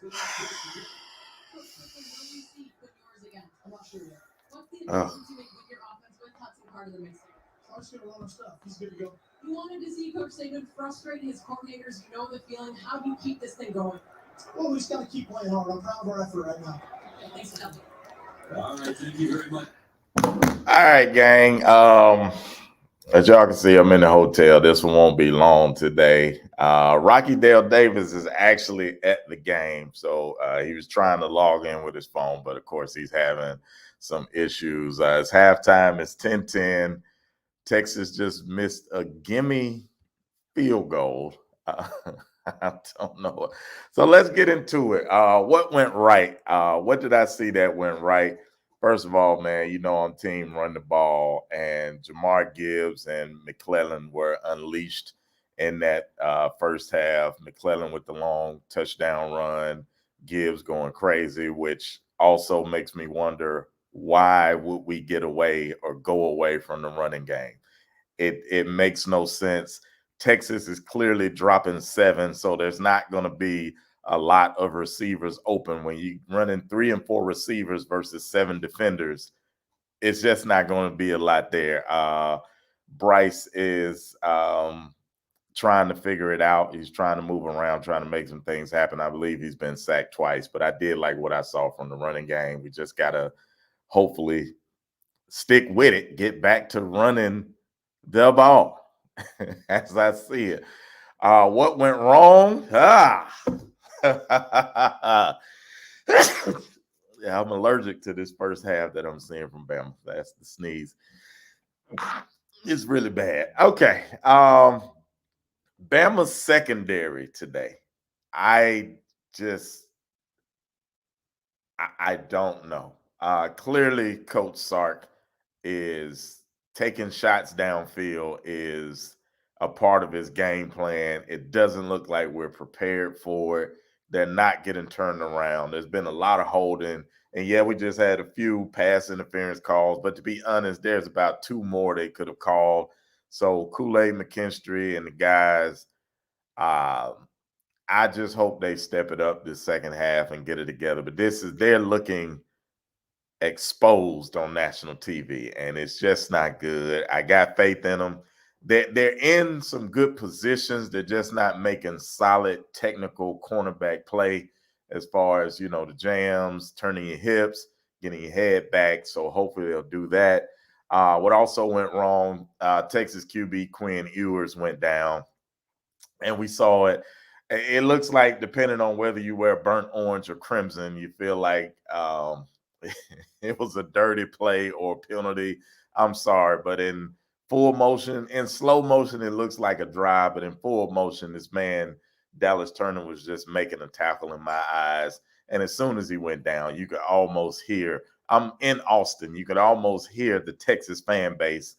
Oh. You wanted to see Coach Saban frustrate his coordinators. You know the feeling. How do you keep this thing going? Well, we just got to keep playing hard. I'm proud of our effort right now. Thanks for coming. All right, thank you very much. All right, gang. As y'all can see, I'm in the hotel. This one won't be long today. Rocky Dale Davis is actually at the game. So he was trying to log in with his phone, but of course he's having some issues. It's halftime. It's 10-10. Texas just missed a gimme field goal. I don't know. So let's get into it. What went right? What did I see that went right? First of all, man, you know, on team run the ball, and Jamar Gibbs and McClellan were unleashed in that first half. McClellan with the long touchdown run, Gibbs going crazy, which also makes me wonder, why would we get away or go away from the running game? It makes no sense. Texas is clearly dropping 7, so there's not going to be a lot of receivers open. When you running 3 and 4 receivers versus 7 defenders, it's just not going to be a lot there. Bryce is trying to figure it out. He's trying to move around, trying to make some things happen. I believe he's been sacked twice, but I did like what I saw from the running game. We just got to hopefully stick with it, get back to running the ball as I see it. What went wrong? Yeah, I'm allergic to this first half that I'm seeing from Bama. That's the sneeze. It's really bad. Okay. Bama's secondary today. I just I don't know. Clearly, Coach Sark is taking shots downfield, is a part of his game plan. It doesn't look like we're prepared for it. They're not getting turned around. There's been a lot of holding. And yeah, we just had a few pass interference calls. But to be honest, there's about 2 more they could have called. So Kool-Aid McKinstry and the guys, I just hope they step it up this second half and get it together. But they're looking exposed on national TV, and it's just not good. I got faith in them. They're in some good positions. They're just not making solid technical cornerback play as far as, you know, the jams, turning your hips, getting your head back. So hopefully they'll do that. What also went wrong, Texas QB Quinn Ewers went down, and we saw it. It looks like, depending on whether you wear burnt orange or crimson, you feel like it was a dirty play or penalty. I'm sorry, but in full motion, in slow motion, it looks like a drive, but in full motion, this man, Dallas Turner, was just making a tackle in my eyes. And as soon as he went down, you could almost hear, I'm in Austin, you could almost hear the Texas fan base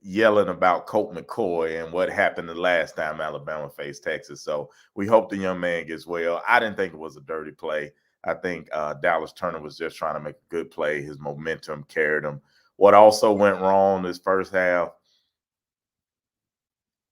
yelling about Colt McCoy and what happened the last time Alabama faced Texas. So we hope the young man gets well. I didn't think it was a dirty play. I think Dallas Turner was just trying to make a good play. His momentum carried him. What also went wrong this first half,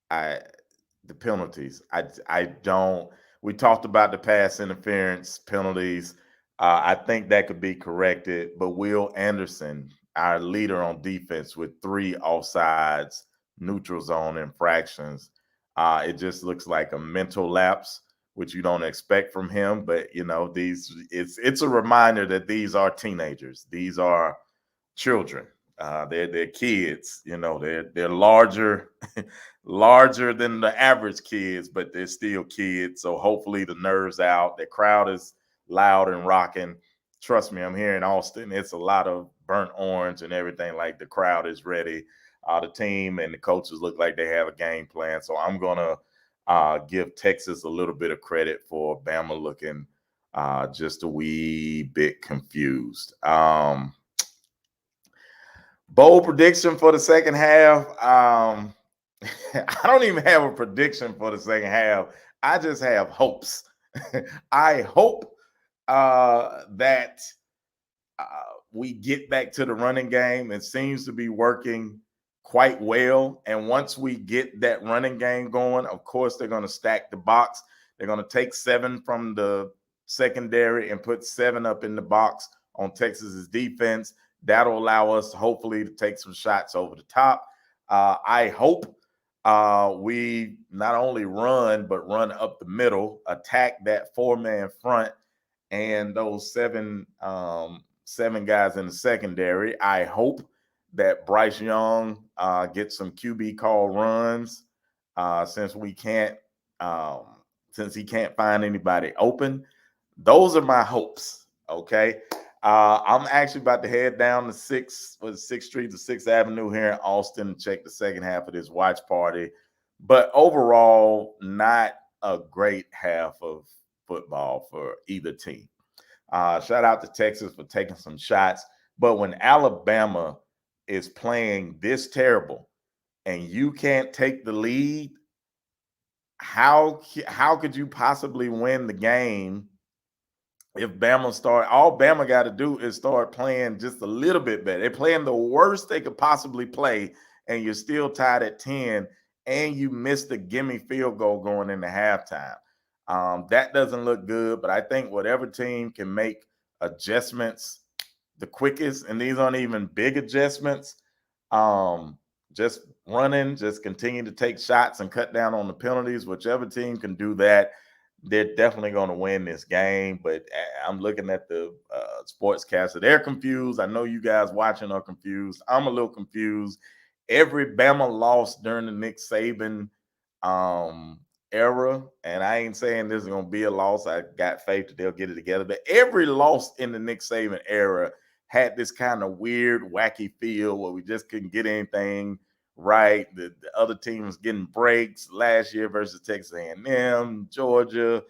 the penalties. I don't. We talked about the pass interference penalties. I think that could be corrected. But Will Anderson, our leader on defense, with 3 offsides, neutral zone infractions, it just looks like a mental lapse, which you don't expect from him. But you know, it's a reminder that these are teenagers. These are children. They're kids. You know, they're larger larger than the average kids, but they're still kids. So hopefully the nerves out. The crowd is loud and rocking. Trust me, I'm here in Austin. It's a lot of burnt orange and everything. Like, the crowd is ready. The team and the coaches look like they have a game plan. So I'm gonna give Texas a little bit of credit for Bama looking just a wee bit confused. Bold prediction for the second half. I don't even have a prediction for the second half. I just have hopes. I hope that we get back to the running game. It seems to be working quite well. And once we get that running game going, of course, they're going to stack the box. They're going to take 7 from the secondary and put 7 up in the box on Texas's defense. That'll allow us hopefully to take some shots over the top. I hope we not only run, but run up the middle, attack that 4-man front and those 7 guys in the secondary. I hope that Bryce Young gets some QB call runs since we can't since he can't find anybody open. Those are my hopes. Okay. I'm actually about to head down to 6th Street to 6th Avenue here in Austin and check the second half of this watch party. But overall, not a great half of football for either team. Shout out to Texas for taking some shots. But when Alabama is playing this terrible and you can't take the lead, how could you possibly win the game if Bama all Bama got to do is start playing just a little bit better? They're playing the worst they could possibly play, and you're still tied at 10, and you missed a gimme field goal going into halftime. That doesn't look good, but I think whatever team can make adjustments the quickest, and these aren't even big adjustments, just running, just continue to take shots and cut down on the penalties. Whichever team can do that, they're definitely going to win this game. But I'm looking at the sportscaster. They're confused. I know you guys watching are confused. I'm a little confused. Every Bama loss during the Nick Saban era, and I ain't saying this is going to be a loss. I got faith that they'll get it together. But every loss in the Nick Saban era had this kind of weird, wacky feel where we just couldn't get anything right. The other team was getting breaks last year versus Texas A&M, Georgia. A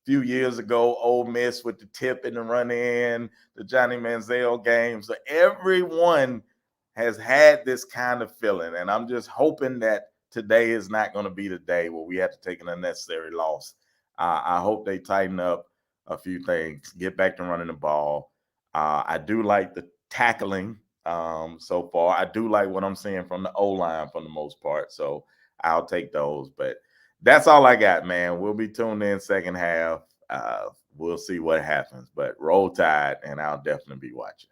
few years ago, Ole Miss with the tip in the run in, the Johnny Manziel game. So everyone has had this kind of feeling, and I'm just hoping that today is not going to be the day where we have to take an unnecessary loss. I hope they tighten up a few things, get back to running the ball. I do like the tackling so far. I do like what I'm seeing from the O-line for the most part. So I'll take those. But that's all I got, man. We'll be tuned in second half. We'll see what happens. But roll tide, and I'll definitely be watching.